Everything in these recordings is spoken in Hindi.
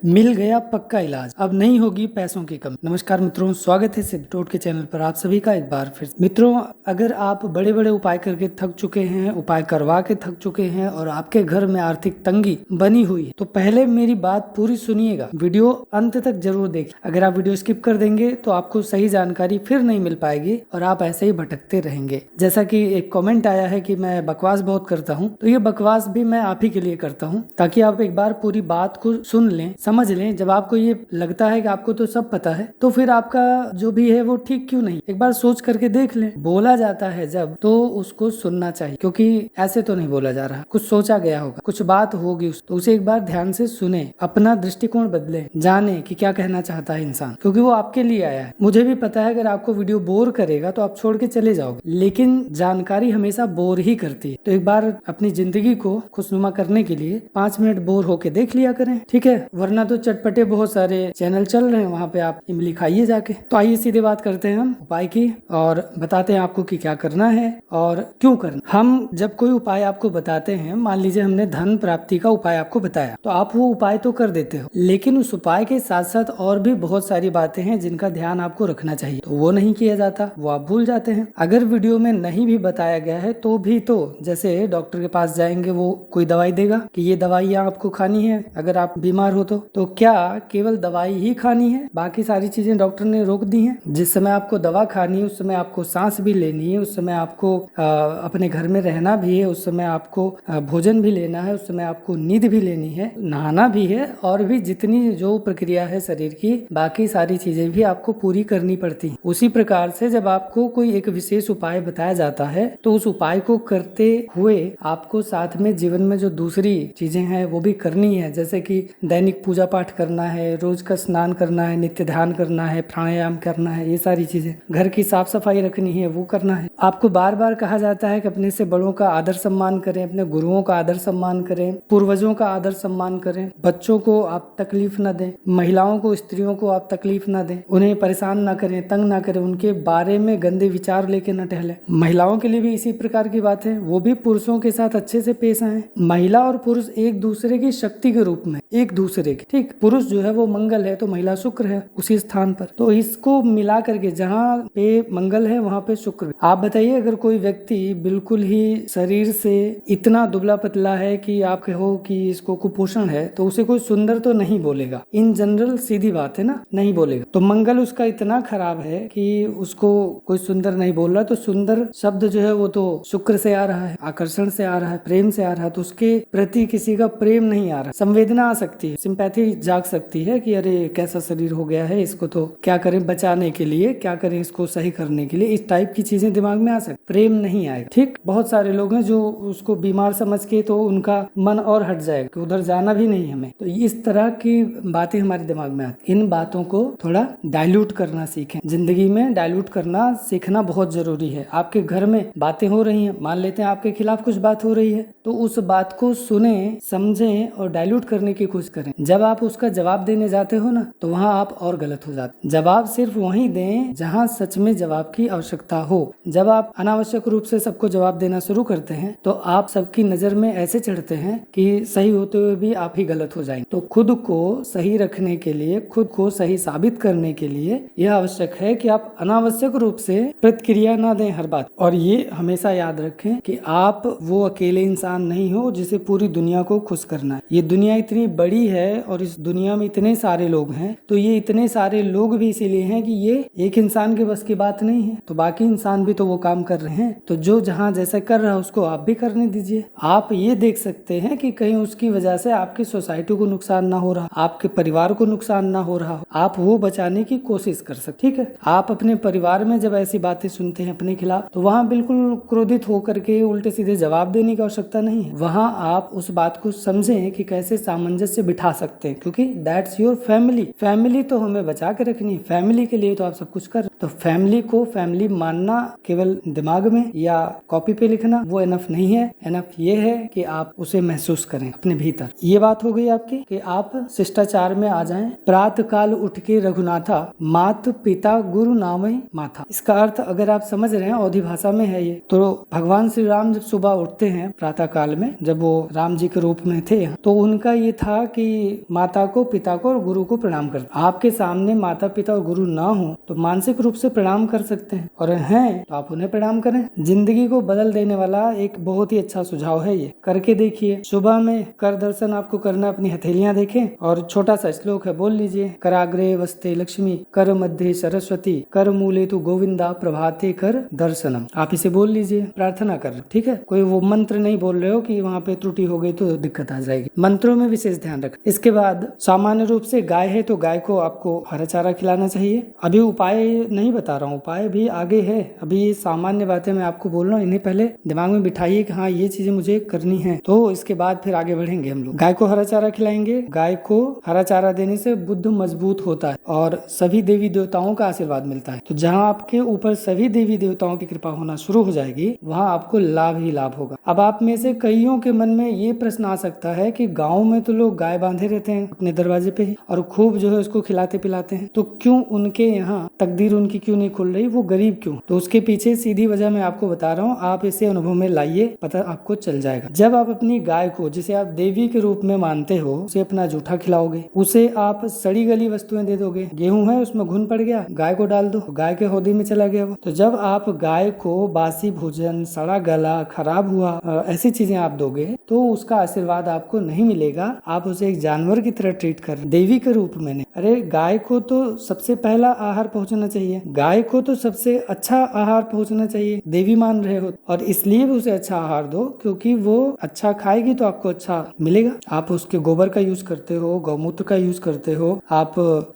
मिल गया पक्का इलाज, अब नहीं होगी पैसों की कमी। नमस्कार मित्रों, स्वागत है सिद्धटोट के चैनल पर आप सभी का एक बार फिर। मित्रों, अगर आप बड़े बड़े उपाय करके थक चुके हैं, उपाय करवा के थक चुके हैं और आपके घर में आर्थिक तंगी बनी हुई है, तो पहले मेरी बात पूरी सुनिएगा, वीडियो अंत तक जरूर देखिए। अगर आप वीडियो स्किप कर देंगे तो आपको सही जानकारी फिर नहीं मिल पाएगी और आप ऐसे ही भटकते रहेंगे। जैसा कि एक कमेंट आया है कि मैं बकवास बहुत करता हूँ, तो ये बकवास भी मैं आप ही के लिए करता हूँ ताकि आप एक बार पूरी बात को सुन लें, समझ लें। जब आपको ये लगता है कि आपको तो सब पता है, तो फिर आपका जो भी है वो ठीक क्यों नहीं, एक बार सोच करके देख लें। बोला जाता है जब, तो उसको सुनना चाहिए, क्योंकि ऐसे तो नहीं बोला जा रहा, कुछ सोचा गया होगा, कुछ बात होगी, तो उसे एक बार ध्यान से सुने, अपना दृष्टिकोण बदले, जाने कि क्या कहना चाहता है इंसान, क्योंकि वो आपके लिए आया है। मुझे भी पता है अगर आपको वीडियो बोर करेगा तो आप छोड़ के चले जाओगे, लेकिन जानकारी हमेशा बोर ही करती है। तो एक बार अपनी जिंदगी को खुशनुमा करने के लिए 5 मिनट बोर होके देख लिया करें, ठीक है? वरना तो चटपटे बहुत सारे चैनल चल रहे हैं, वहाँ पे आप इमली खाइए जाके। तो आइए सीधे बात करते हैं हम उपाय की और बताते हैं आपको कि क्या करना है और क्यों करना। हम जब कोई उपाय आपको बताते हैं, मान लीजिए हमने धन प्राप्ति का उपाय आपको बताया, तो आप वो उपाय तो कर देते हो, लेकिन उस उपाय के साथ साथ और भी बहुत सारी बातें हैं जिनका ध्यान आपको रखना चाहिए, तो वो नहीं किया जाता, वो आप भूल जाते हैं। अगर वीडियो में नहीं भी बताया गया है तो भी, तो जैसे डॉक्टर के पास जाएंगे, वो कोई दवाई देगा कि ये दवाइयाँ आपको खानी है अगर आप बीमार हो तो क्या केवल दवाई ही खानी है, बाकी सारी चीजें डॉक्टर ने रोक दी हैं? जिस समय आपको दवा खानी है उस समय आपको सांस भी लेनी है, उस समय आपको अपने घर में रहना भी है, उस समय आपको भोजन भी लेना है, उस समय आपको नींद भी लेनी है, नहाना भी है, और भी जितनी जो प्रक्रिया है शरीर की, बाकी सारी चीजें भी आपको पूरी करनी पड़ती है। उसी प्रकार से जब आपको कोई एक विशेष उपाय बताया जाता है तो उस उपाय को करते हुए आपको साथ में जीवन में जो दूसरी चीजें हैं वो भी करनी है, जैसे कि दैनिक पूजा पाठ करना है, रोज का स्नान करना है, नित्य ध्यान करना है, प्राणायाम करना है, ये सारी चीजें, घर की साफ सफाई रखनी है, वो करना है। आपको बार बार कहा जाता है कि अपने से बड़ों का आदर सम्मान करें, अपने गुरुओं का आदर सम्मान करें, पूर्वजों का आदर सम्मान करें, बच्चों को आप तकलीफ न दें, महिलाओं को, स्त्रियों को आप तकलीफ न दें, उन्हें परेशान न करें, तंग न करें, उनके बारे में गंदे विचार लेके न टहले। महिलाओं के लिए भी इसी प्रकार की बात है, वो भी पुरुषों के साथ अच्छे से पेश आए। महिला और पुरुष एक दूसरे की शक्ति के रूप में, एक दूसरे की, ठीक, पुरुष जो है वो मंगल है तो महिला शुक्र है उसी स्थान पर, तो इसको मिला करके जहाँ पे मंगल है वहाँ पे शुक्र। आप बताइए, अगर कोई व्यक्ति बिल्कुल ही शरीर से इतना दुबला पतला है कि आप कहो कि इसको कुपोषण है, तो उसे कोई सुंदर तो नहीं बोलेगा, इन जनरल सीधी बात है ना, नहीं बोलेगा। तो मंगल उसका इतना खराब है कि उसको कोई सुंदर नहीं बोल रहा, तो सुंदर शब्द जो है वो तो शुक्र से आ रहा है, आकर्षण से आ रहा है, प्रेम से आ रहा है, तो उसके प्रति किसी का प्रेम नहीं आ रहा, संवेदना आ सकती है, सिंपैथी जाग सकती है कि अरे कैसा शरीर हो गया है, इसको तो क्या करें बचाने के लिए, क्या करें इसको सही करने के लिए, इस टाइप की चीजें दिमाग में आ सकती, प्रेम नहीं आएगा। ठीक, बहुत सारे लोग हैं जो उसको बीमार समझ के, तो उनका मन और हट जाएगा कि उधर जाना भी नहीं हमें, तो इस तरह की बातें हमारे दिमाग में आती। इन बातों को थोड़ा डाइल्यूट करना सीखें, जिंदगी में डाइल्यूट करना सीखना बहुत जरूरी है। आपके घर में बातें हो रही हैं, मान लेते हैं आपके खिलाफ कुछ बात हो रही है, तो उस बात को सुने, समझें और डाइल्यूट करने की कोशिश करें। जब आप उसका जवाब देने जाते हो ना, तो वहाँ आप और गलत हो जाते। जवाब सिर्फ वहीं दें जहाँ सच में जवाब की आवश्यकता हो। जब आप अनावश्यक रूप से सबको जवाब देना शुरू करते हैं तो आप सबकी नजर में ऐसे चढ़ते हैं कि सही होते हुए भी आप ही गलत हो जाएंगे। तो खुद को सही रखने के लिए, खुद को सही साबित करने के लिए यह आवश्यक है कि आप अनावश्यक रूप से प्रतिक्रिया ना दें हर बात। और ये हमेशा याद रखें कि आप वो अकेले इंसान नहीं हो जिसे पूरी दुनिया को खुश करना है। ये दुनिया इतनी बड़ी है और इस दुनिया में इतने सारे लोग हैं, तो ये इतने सारे लोग भी इसीलिए हैं कि ये एक इंसान के बस की बात नहीं है, तो बाकी इंसान भी तो वो काम कर रहे हैं, तो जो जहाँ जैसे कर रहा है उसको आप भी करने दीजिए। आप ये देख सकते हैं कि कहीं उसकी वजह से आपकी सोसाइटी को नुकसान ना हो रहा, आपके परिवार को नुकसान ना हो रहा हो, आप वो बचाने की कोशिश कर सकते। ठीक है, आप अपने परिवार में जब ऐसी बातें सुनते हैं अपने खिलाफ, तो वहाँ बिल्कुल क्रोधित होकर के उल्टे सीधे जवाब देने की आवश्यकता नहीं है। वहाँ आप उस बात को समझें कि कैसे सामंजस्य बिठा सकते हैं, क्योंकि दैट्स योर फैमिली। फैमिली तो हमें बचा के रखनी है, फैमिली के लिए तो आप सब कुछ कर। तो फैमिली को फैमिली मानना केवल दिमाग में या कॉपी पे लिखना वो इनफ नहीं है। इनफ ये है कि आप उसे महसूस करें अपने भीतर। ये बात हो गई आपकी कि आप शिष्टाचार में आ जाएं। प्रातः काल उठ के रघुनाथा, मात पिता गुरु नामय माथा। इसका अर्थ अगर आप समझ रहे हैं, अवधी भाषा में है ये। तो भगवान श्री राम जब सुबह उठते हैं प्रातः काल में, जब वो राम जी के रूप में थे, तो उनका ये था कि माता को, पिता को और गुरु को प्रणाम कर। आपके सामने माता पिता और गुरु ना हो तो मानसिक रूप से प्रणाम कर सकते हैं, और हैं तो आप उन्हें प्रणाम करें। जिंदगी को बदल देने वाला एक बहुत ही अच्छा सुझाव है, ये करके देखिए। सुबह में कर दर्शन आपको करना, अपनी हथेलियां देखें और छोटा सा श्लोक है, बोल लीजिए। कराग्रे वस्ते लक्ष्मी, कर मध्य सरस्वती, कर मूले तु गोविंदा, प्रभाते कर दर्शनम। आप इसे बोल लीजिए, प्रार्थना कर। ठीक है, कोई वो मंत्र नहीं बोल रहे हो कि वहाँ पे त्रुटि हो गई तो दिक्कत आ जाएगी। मंत्रों में विशेष ध्यान रखें। इसके बाद सामान्य रूप से गाय है तो गाय को आपको हरा चारा खिलाना चाहिए। अभी उपाय नहीं बता रहा हूँ, उपाय भी आगे है। अभी ये सामान्य बातें मैं आपको बोल रहा हूँ, इन्हें पहले दिमाग में बिठाइए कि हाँ ये चीजें मुझे करनी है, तो इसके बाद फिर आगे बढ़ेंगे हम लोग। गाय को हरा चारा खिलाएंगे। गाय को हरा चारा देने से बुद्ध मजबूत होता है और सभी देवी देवताओं का आशीर्वाद मिलता है। तो जहाँ आपके ऊपर सभी देवी देवताओं की कृपा होना शुरू हो जाएगी, वहाँ आपको लाभ ही लाभ होगा। अब आप में से कईयों के मन में ये प्रश्न आ सकता है कि गाँव में तो लोग गाय बांधे रहते हैं अपने दरवाजे पे ही और खूब जो है उसको खिलाते पिलाते हैं, तो क्यों उनके यहाँ तकदीर उनकी क्यों नहीं खुल रही, वो गरीब क्यों? तो उसके पीछे सीधी वजह मैं आपको बता रहा हूँ, आप इसे अनुभव में लाइए, पता आपको चल जाएगा। जब आप अपनी गाय को, जिसे आप देवी के रूप में मानते हो, उसे अपना जूठा खिलाओगे, उसे आप सड़ी गली वस्तुएं दे दोगे। गेहूं है उसमें घुन पड़ गया, गाय को डाल दो, गाय के हौदी में चला गया वो। तो जब आप गाय को बासी भोजन, सड़ा गला, खराब हुआ ऐसी चीजें आप दोगे तो उसका आशीर्वाद आपको नहीं मिलेगा। आप उसे एक जानवर की तरह ट्रीट कर, देवी के रूप में नहीं। अरे गाय को तो सबसे पहला आहार पहुंचना चाहिए, गाय को तो सबसे अच्छा आहार पहुंचना चाहिए। देवी मान रहे हो और इसलिए भी उसे अच्छा आहार दो, क्योंकि वो अच्छा खाएगी तो आपको अच्छा मिलेगा। आप उसके गोबर का यूज करते हो, गौमूत्र का यूज करते हो, आप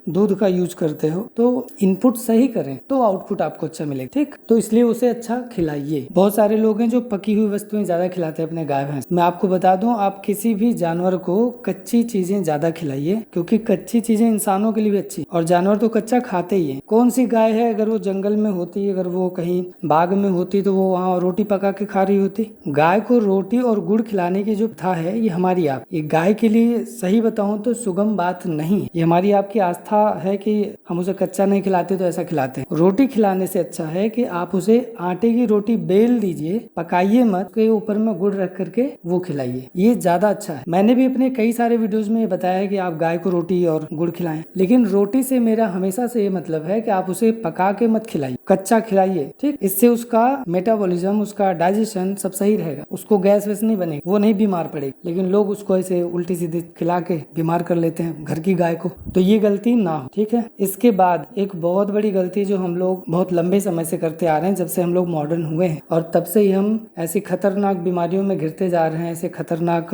दूध का यूज करते हो, तो इनपुट सही करें तो आउटपुट आपको अच्छा मिलेगा। ठीक, तो इसलिए उसे अच्छा खिलाइए। बहुत सारे लोग हैं जो पकी हुई वस्तुएं ज्यादा खिलाते हैं अपने गाय भैंस। मैं आपको बता दूं, आप किसी भी जानवर को कच्ची चीजें ज्यादा खिलाइए, क्योंकि कच्ची चीजें इंसानों के लिए भी अच्छी, और जानवर तो कच्चा खाते ही है। कौन सी गाय है, अगर वो जंगल में होती, अगर वो कहीं बाग में होती तो वो वहाँ रोटी पका के खा रही होती। गाय को रोटी और गुड़ खिलाने की जो प्रथा है, ये हमारी आप, ये गाय के लिए सही बताऊं तो सुगम बात नहीं। ये हमारी आपकी आस्था है कि हम उसे कच्चा नहीं खिलाते तो ऐसा खिलाते हैं। रोटी खिलाने से अच्छा है कि आप उसे आटे की रोटी बेल दीजिए, पकाइए मत, के ऊपर में गुड़ रख करके वो खिलाइए, ये ज्यादा अच्छा है। मैंने भी अपने कई सारे वीडियोस में बताया है कि आप गाय को रोटी और गुड़ खिलाएं, लेकिन रोटी से मेरा हमेशा से ये मतलब है कि आप उसे पका के मत खिलाइए, कच्चा खिलाइए। ठीक, इससे उसका मेटाबॉलिज्म, उसका डाइजेशन सब सही रहेगा, उसको गैस वैस नहीं बनेगी, वो नहीं बीमार पड़ेगी। लेकिन लोग उसको ऐसे उल्टी सीधी खिला के बीमार कर लेते हैं घर की गाय को, तो ये गलती ना हो। ठीक है, इसके बाद एक बहुत बड़ी गलती जो हम लोग बहुत लंबे समय से करते आ रहे हैं, जब से हम लोग मॉडर्न हुए हैं, और तब से ही हम ऐसी खतरनाक बीमारियों में घिरते जा रहे हैं, ऐसे खतरनाक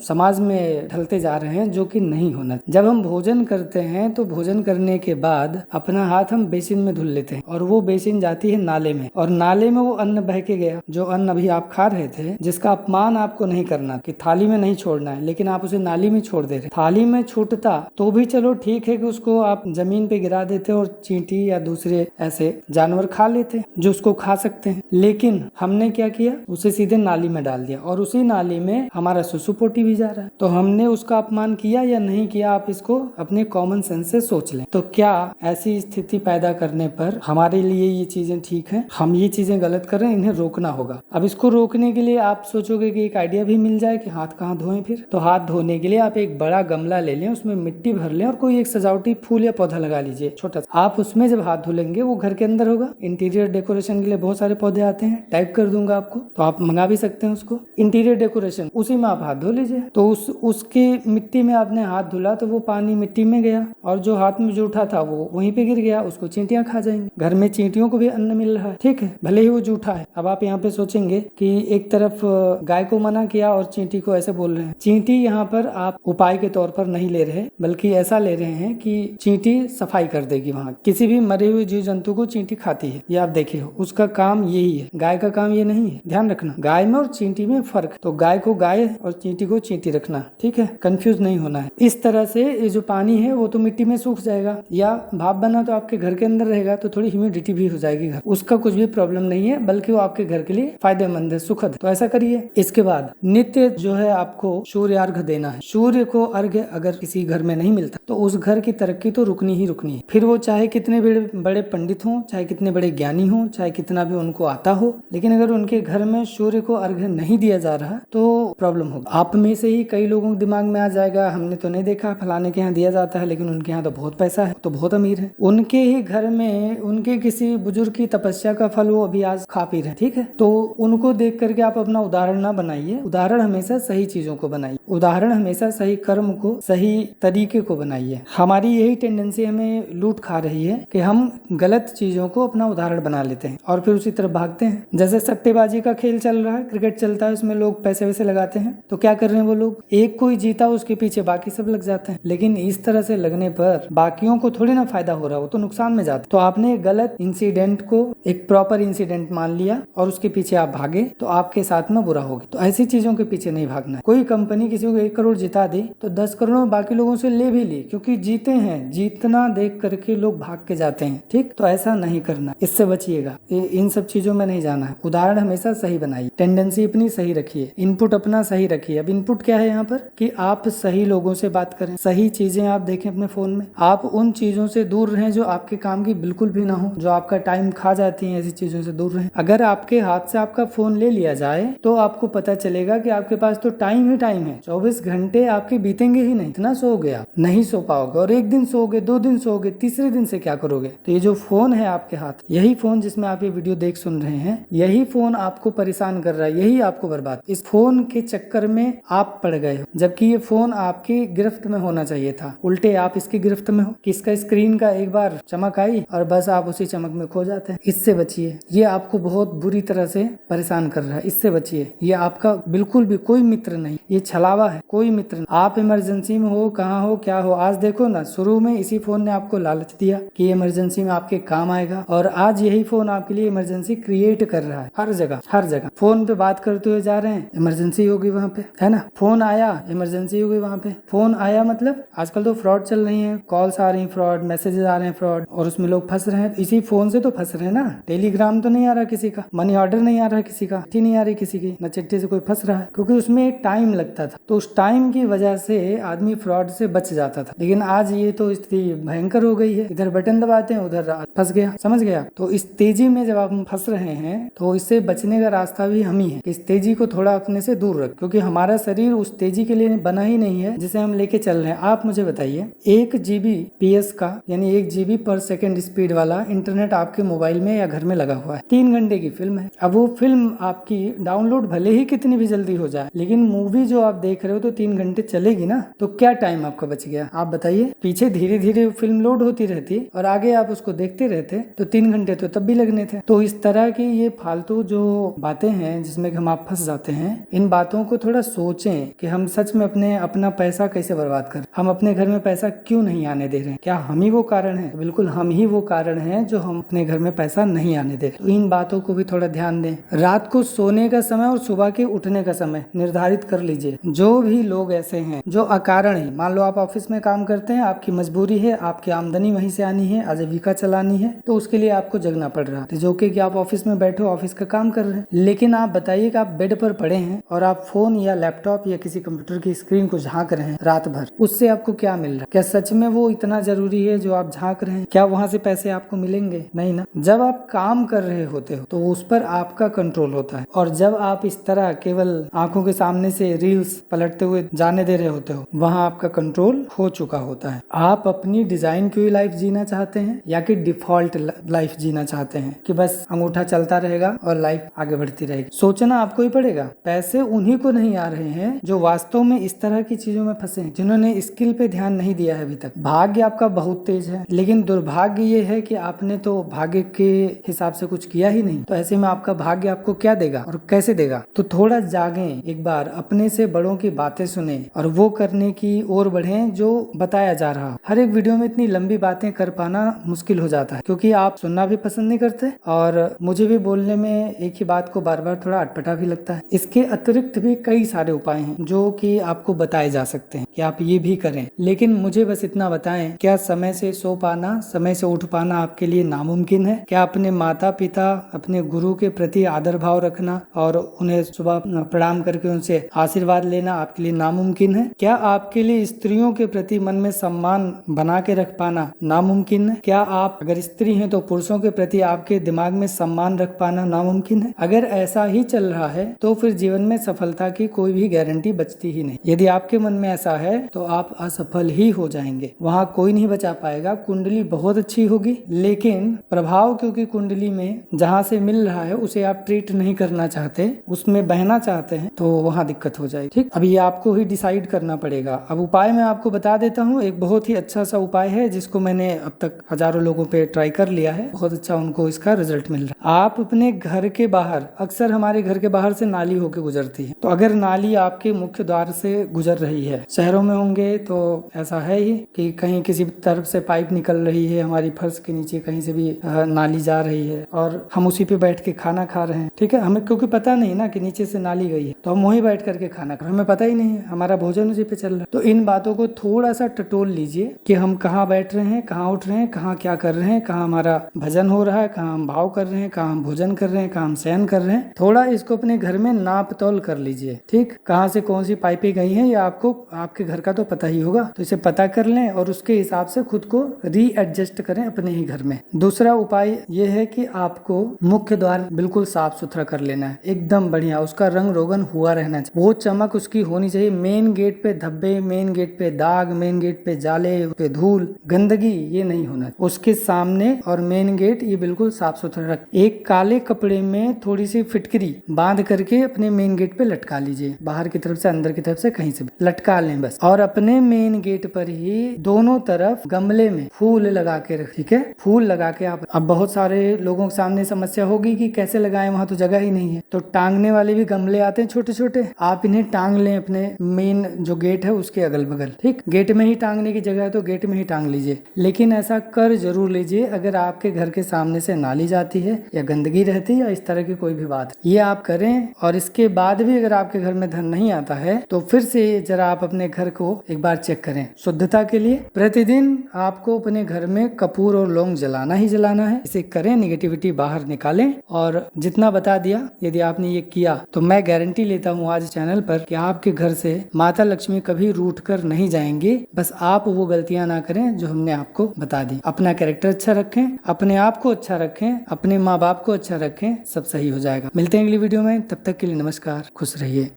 समाज में ढलते जा रहे हैं, जो कि नहीं होना। जब हम भोजन करते हैं तो भोजन करने के बाद अपना हाथ हम बेसिन में धुल लेते हैं, और वो बेसिन जाती है नाले में, और नाले में वो अन्न बह के गया, जो अन्न अभी आप खा रहे थे, जिसका अपमान आपको नहीं करना कि थाली में नहीं छोड़ना है, लेकिन आप उसे नाली में छोड़ दे रहे। थाली में छूटता तो भी चलो ठीक है कि उसको आप जमीन पे गिरा देते और चींटी या दूसरे ऐसे जानवर खा लेते जो उसको खा सकते हैं, लेकिन हमने क्या किया, उसे सीधे नाली में डाल दिया, और उसी नाली में हमारा सुसुपोटी भी जा रहा है। तो हमने उसका अपमान किया या नहीं किया, आप इसको अपने कॉमन सेंस से सोच लें। तो क्या ऐसी स्थिति पैदा करने पर हमारे लिए ये चीजें ठीक है? हम ये चीजें गलत कर रहे हैं, इन्हें रोकना होगा। अब इसको रोकने के लिए आप सोचोगे कि एक आइडिया भी मिल जाए कि हाथ कहाँ धोएं। फिर तो हाथ धोने के लिए आप एक बड़ा गमला ले लें, उसमें मिट्टी भर लें और कोई एक सजावटी फूल या पौधा लगा लीजिए छोटा सा। आप उसमें जब हाथ धुलेंगे, वो घर के अंदर होगा। इंटीरियर डेकोरेशन के लिए बहुत सारे पौधे आते हैं, टाइप कर दूंगा आपको, तो आप मंगा भी सकते हैं उसको। इंटीरियर डेकोरेशन, उसी में आप हाथ धो लीजिए। तो उसके मिट्टी में आपने हाथ धुला तो वो पानी मिट्टी में गया, और जो हाथ में जूठा था वो वहीं पे गिर गया, उसको चींटियां खा जाएंगी। घर में चींटियों को भी अन्न मिल रहा है, ठीक है, भले ही वो जूठा है। अब आप यहाँ पे सोचेंगे कि एक तरफ गाय को मना किया और चींटी को ऐसे बोल रहे हैं। चींटी यहाँ पर आप उपाय के तौर पर नहीं ले रहे, बल्कि ऐसा ले रहे हैं कि चींटी सफाई कर देगी वहाँ। किसी भी मरे हुए जीव जंतु को चींटी खाती है, ये आप देखे हो, उसका काम यही है। गाय का काम ये नहीं है, ध्यान रखना। गाय में और चींटी में फर्क, तो गाय को गाय और चींटी को चींटी रखना, ठीक है, कंफ्यूज नहीं होना है। इस तरह से ये जो पानी है वो तो मिट्टी में सूख जाएगा, या भाप बना तो आपके घर के अंदर रहेगा तो थोड़ी ह्यूमिडिटी भी हो जाएगी घर, उसका कुछ भी प्रॉब्लम नहीं है, बल्कि वो आपके घर के लिए फायदेमंद है, सुखद है। तो ऐसा करिए। इसके बाद नित्य जो है आपको सूर्य अर्घ्य देना है। सूर्य को अर्घ्य अगर किसी घर में नहीं मिलता तो उस घर की तरक्की तो रुकनी ही रुकनी है। फिर वो चाहे कितने बड़े पंडित हों, चाहे कितने बड़े ज्ञानी हों, चाहे कितना भी उनको आता हो, लेकिन अगर उनके घर में सूर्य को अर्घ्य नहीं दिया जा रहा तो प्रॉब्लम होगी। आप में से ही कई लोगों के दिमाग में आ जाएगा, हमने तो नहीं देखा, फलाने के यहाँ दिया जाता है, लेकिन उनके यहाँ तो बहुत पैसा है, तो बहुत अमीर है। उनके ही घर में उनके किसी बुजुर्ग की तपस्या का फल वो अभी आज खा पी रहे, ठीक है। तो उनको देख करके आप अपना उदाहरण ना बनाइए। उदाहरण हमेशा सही चीजों को बनाइए, उदाहरण हमेशा सही कर्म को, सही तरीके को बनाइए। हमारी यही टेंडेंसी हमें लूट खा रही है कि हम गलत चीजों को अपना उदाहरण बना लेते हैं और फिर उसी तरफ भागते हैं। जैसे सट्टेबाजी का खेल चल रहा है, क्रिकेट चलता है, उसमें लोग पैसे वैसे लगाते हैं, तो क्या कर रहे हैं वो लोग, एक कोई जीता उसके पीछे बाकी सब लग जाते हैं। लेकिन इस तरह से लगने पर बाकियों को थोड़ी ना फायदा हो रहा हो, तो नुकसान में जाते। तो आपने गलत इंसिडेंट को एक प्रॉपर इंसिडेंट मान लिया और उसके पीछे आप भागे तो आपके साथ में बुरा होगा। तो ऐसी चीजों के पीछे नहीं भागना है। कोई कंपनी किसी को 1 करोड़ जिता दी तो 10 करोड़ बाकी लोगों से ले भी ली, क्योंकि जीते हैं, जीतना देख करके लोग भाग के जाते हैं, ठीक। तो ऐसा नहीं करना, इससे बचिएगा, इन सब चीजों में नहीं जाना है। उदाहरण हमेशा सही बनाइए, टेंडेंसी अपनी सही रखिए, इनपुट अपना सही रखिए। अब इनपुट क्या है यहाँ पर कि आप सही लोगों से बात करें, सही चीजें आप देखें अपने फोन में, आप उन चीजों से दूर रहें जो आपके काम की बिल्कुल भी ना हो, जो आपका टाइम खा जाती हैं, ऐसी चीजों से दूर रहें। अगर आपके हाथ से आपका फोन ले लिया जाए तो आपको पता चलेगा कि आपके पास तो टाइम ही टाइम है, 24 घंटे आपके बीतेंगे ही नहीं। इतना सोओगे आप, नहीं सो पाओगे, और एक दिन सोओगे, 2 दिन सोओगे, तीसरे दिन से क्या करोगे। तो ये जो फोन है आपके हाथ, यही फोन जिसमें आप ये वीडियो देख सुन रहे हैं, यही फोन आपको परेशान कर रहा है, यही आपको बर्बाद। इस फोन के चक्कर में आप पड़ गए हो, जबकि ये फोन आपकी गिरफ्त में होना चाहिए था, उल्टे आप इसकी गिरफ्त में हो कि इसका स्क्रीन का एक बार चमक आई और बस आप उसी चमक में खो जाते हैं। इससे बचिए, ये आपको बहुत बुरी तरह से परेशान कर रहा है, इससे बचिए। ये आपका बिल्कुल भी कोई मित्र नहीं, ये छलावा है, कोई मित्र नहीं। आप इमरजेंसी में हो, कहाँ हो, क्या हो, आज देखो ना, शुरू में इसी फोन ने आपको लालच दिया कि इमरजेंसी में आपके काम आएगा, और आज यही फोन आपके लिए इमरजेंसी क्रिएट कर रहा है। हर जगह हर जगह फोन पे बात करते हुए जा रहे हैं, इमरजेंसी होगी वहाँ पे, है ना। फोन आया, इमरजेंसी होगी वहाँ पे। फोन आया मतलब आजकल तो फ्रॉड चल रही है, कॉल्स आ रही है फ्रॉड, मैसेजेस आ रहे हैं फ्रॉड, और उसमें लोग फंस रहे हैं। इसी फोन से तो फंस रहे हैं ना। टेलीग्राम तो नहीं आ रहा किसी का, मनी ऑर्डर नहीं आ रहा किसी का, चिट्ठी नहीं आ रही किसी की, न चिट्ठी से कोई फंस रहा है, क्योंकि उसमें टाइम लगता था। तो उस टाइम की वजह से आदमी फ्रॉड से बच जाता था। लेकिन आज ये तो स्थिति भयंकर हो गई है, इधर बटन दबाते हैं, उधर फंस गया, समझ गया। तो इस तेजी में जब आप फंस रहे हैं तो इससे बचने का रास्ता भी हम ही है। इस तेजी को थोड़ा अपने से दूर रख, क्योंकि हमारा शरीर उस तेजी के लिए बना ही नहीं है जिसे हम लेके चल रहे हैं। आप मुझे बताइए, 1 Gbps का यानी 1 GB पर सेकेंड स्पीड वाला इंटरनेट आपके मोबाइल में या घर में लगा हुआ है, 3 घंटे की फिल्म है। अब वो फिल्म आपकी डाउनलोड भले ही कितनी भी जल्दी हो जाए, लेकिन मूवी जो आप देख रहे हो तो 3 घंटे चलेगी ना। तो क्या टाइम आपका बच गया, आप बताइए। पीछे धीरे धीरे फिल्म लोड होती रहती और आगे आप उसको देखते रहते तो 3 घंटे तो तब भी लगने थे। तो इस तरह की ये फालतू जो बातें हैं जिसमें हम आप फंस जाते हैं, इन बातों को थोड़ा सोचें कि हम सच में अपना पैसा कैसे बर्बाद कर, हम अपने घर में पैसा क्यों नहीं आने दे रहे हैं। क्या हम ही वो कारण है? बिल्कुल हम ही वो कारण है जो हम अपने घर में पैसा नहीं आने दे। तो इन बातों को भी थोड़ा ध्यान दें। रात को सोने का समय और सुबह के उठने का समय निर्धारित कर लीजिए। जो भी लोग ऐसे हैं जो अकारण है, मान लो आप ऑफिस में काम करते हैं, आपकी मजबूरी है, आपकी आमदनी वहीं से आनी है, आजीविका चलानी है, तो उसके लिए आपको जगना पड़ रहा है। जो कि आप ऑफिस में बैठे हो, ऑफिस का काम कर रहे हैं, लेकिन आप बताइए कि आप बेड पर पड़े हैं और आप फोन या लैपटॉप या किसी कंप्यूटर की स्क्रीन को झांक रहे हैं रात भर, उससे आपको क्या मिल रहा है? क्या सच में वो इतना जरूरी है जो आप झांक रहे हैं? क्या वहां से पैसे आपको मिलेंगे? नहीं ना। जब आप काम कर रहे होते हो तो उस पर आपका कंट्रोल होता है, और जब आप इस तरह केवल आंखों के सामने से रील्स पलटते हुए जाने दे रहे होते हो, वहां आपका कंट्रोल हो चुका होता है। आप अपनी डिजाइन की लाइफ जीना चाहते हैं या कि डिफॉल्ट लाइफ जीना चाहते हैं कि बस अंगूठा चलता रहेगा और लाइफ आगे बढ़ती रहेगी? सोचना आपको ही पड़ेगा। पैसे उन्हीं को नहीं आ रहे हैं जो वास्तव में इस तरह की चीजों में फंसे हैं, जिन्होंने स्किल पे ध्यान नहीं दिया है अभी तक। भाग्य आपका बहुत तेज है, लेकिन दुर्भाग्य ये है कि आपने तो भाग्य के हिसाब से कुछ किया ही नहीं। तो ऐसे में आपका भाग्य आपको क्या देगा और कैसे देगा? तो थोड़ा जागें, एक बार अपने से बड़ों की बातें सुने और वो करने की ओर बढ़ें जो बताया जा रहा। हर एक वीडियो में इतनी लंबी बातें कर पाना मुश्किल हो जाता है, क्योंकि आप सुनना भी पसंद नहीं करते और मुझे भी बोलने में एक ही बात को बार बार थोड़ा अटपटा भी लगता है। इसके अतिरिक्त भी कई सारे उपाय हैं जो कि आपको बताए जा सकते हैं कि आप ये भी करें, लेकिन मुझे बस इतना बताएं, क्या समय से सो पाना, समय से उठ पाना आपके लिए नामुमकिन है? क्या अपने माता पिता, अपने गुरु के प्रति आदर भाव रखना और उन्हें सुबह प्रणाम करके उनसे आशीर्वाद लेना आपके लिए नामुमकिन है? क्या आपके लिए स्त्रियों के प्रति मन में सम्मान बना के रख पाना नामुमकिन है? क्या आप अगर स्त्री हैं तो पुरुषों के प्रति आपके दिमाग में सम्मान रख पाना नामुमकिन है? अगर ऐसा ही चल रहा है तो फिर जीवन में सफलता की कोई भी गारंटी बचती ही नहीं। यदि आपके मन में ऐसा है तो आप असफल ही हो जाएंगे, वहां कोई नहीं बचा पाएगा। कुंडली बहुत अच्छी होगी लेकिन प्रभाव क्योंकि कुंडली में जहां से मिल रहा है उसे आप ट्रीट नहीं करना चाहते, उसमें बहना चाहते हैं, तो वहां दिक्कत हो जाएगी। ठीक, अब ये आपको ही डिसाइड करना पड़ेगा। अब उपाय मैं आपको बता देता हूँ। एक बहुत ही अच्छा सा उपाय है जिसको मैंने अब तक हजारों लोगों पे ट्राई कर लिया है, बहुत अच्छा उनको इसका रिजल्ट मिल रहा है। आप अपने घर के बाहर, अक्सर हमारे घर के बाहर से नाली होकर गुजरती है, तो अगर नाली आपके मुख्य द्वार से गुजर रही है, शहरों में होंगे तो ऐसा है ही कि कहीं किसी तरफ से पाइप निकल रही है, हमारी फर्श के नीचे कहीं से भी नाली जा रही है और हम उसी पे बैठ के खाना खा रहे हैं। ठीक है, हमें क्योंकि पता नहीं ना कि नीचे से नाली गई है, तो हम वहीं बैठ करके खाना खा रहे हैं, हमें पता ही नहीं है, हमारा भोजन उसी पे चल रहा है। तो इन बातों को थोड़ा सा टटोल लीजिए कि हम कहाँ बैठ रहे हैं, कहाँ उठ रहे हैं, कहाँ क्या कर रहे हैं, कहाँ हमारा भजन हो रहा है, कहाँ हम भाव कर रहे हैं, कहाँ हम भोजन कर रहे हैं, कहाँ हम शयन कर रहे हैं। थोड़ा इसको अपने घर में नाप तोल कर लीजिए। ठीक, कहाँ से कौन सी पाइपें गई हैं, या आपको आपके घर का तो पता ही होगा, तो इसे पता कर लें और उसके हिसाब से खुद को रीएडजस्ट करें अपने ही घर में। दूसरा उपाय यह है कि आपको मुख्य द्वार बिल्कुल साफ सुथरा कर लेना है, एकदम बढ़िया, उसका रंग रोगन हुआ रहना चाहिए, वो चमक उसकी होनी चाहिए। मेन गेट पे धब्बे, मेन गेट पे दाग, मेन गेट पे जाले, पे धूल, गंदगी, ये नहीं होना। उसके सामने और मेन गेट ये बिल्कुल साफ सुथरा रख। एक काले कपड़े में थोड़ी सी फिटकरी बांध करके अपने मेन गेट पे लटका लीजिए, बाहर की तरफ से, अंदर की तरफ से, कहीं से भी लटका लें बस। और अपने मेन गेट पर ही दोनों तरफ गमले में फूल लगा के रख। ठीक है, फूल लगा के आप, अब बहुत सारे लोगों के सामने समस्या होगी कि कैसे लगाएं, वहां तो जगह ही नहीं है, तो टांगने वाले भी गमले आते हैं छोटे छोटे, आप इन्हें टांग लें अपने मेन जो गेट है उसके अगल बगल। ठीक, गेट में ही टांगने की जगह है तो गेट में ही टांग लीजिए, लेकिन ऐसा कर जरूर लीजिए अगर आपके घर के सामने से नाली जाती है या गंदगी रहती है या इस तरह की कोई भी बात, ये आप करें। और इसके बाद भी अगर आपके घर में धन नहीं आता है तो फिर से जरा आप अपने घर को एक बार चेक करें शुद्धता के लिए। प्रतिदिन आपको अपने घर में कपूर और लौंग जलाना ही जलाना है, इसे करें, निगेटिविटी बाहर निकालें। और जितना बता दिया यदि आपने ये किया तो मैं गारंटी लेता हूँ आज चैनल पर कि आपके घर से माता लक्ष्मी कभी रूठ कर नहीं जाएंगे। बस आप वो गलतियां ना करें जो हमने आपको बता दी। अपना कैरेक्टर अच्छा रखें, अपने आप को अच्छा रखें, अपने माँ बाप को अच्छा रखें, सब सही हो जाएगा। मिलते हैं अगली वीडियो में, तब तक के लिए नमस्कार, खुश रहिए।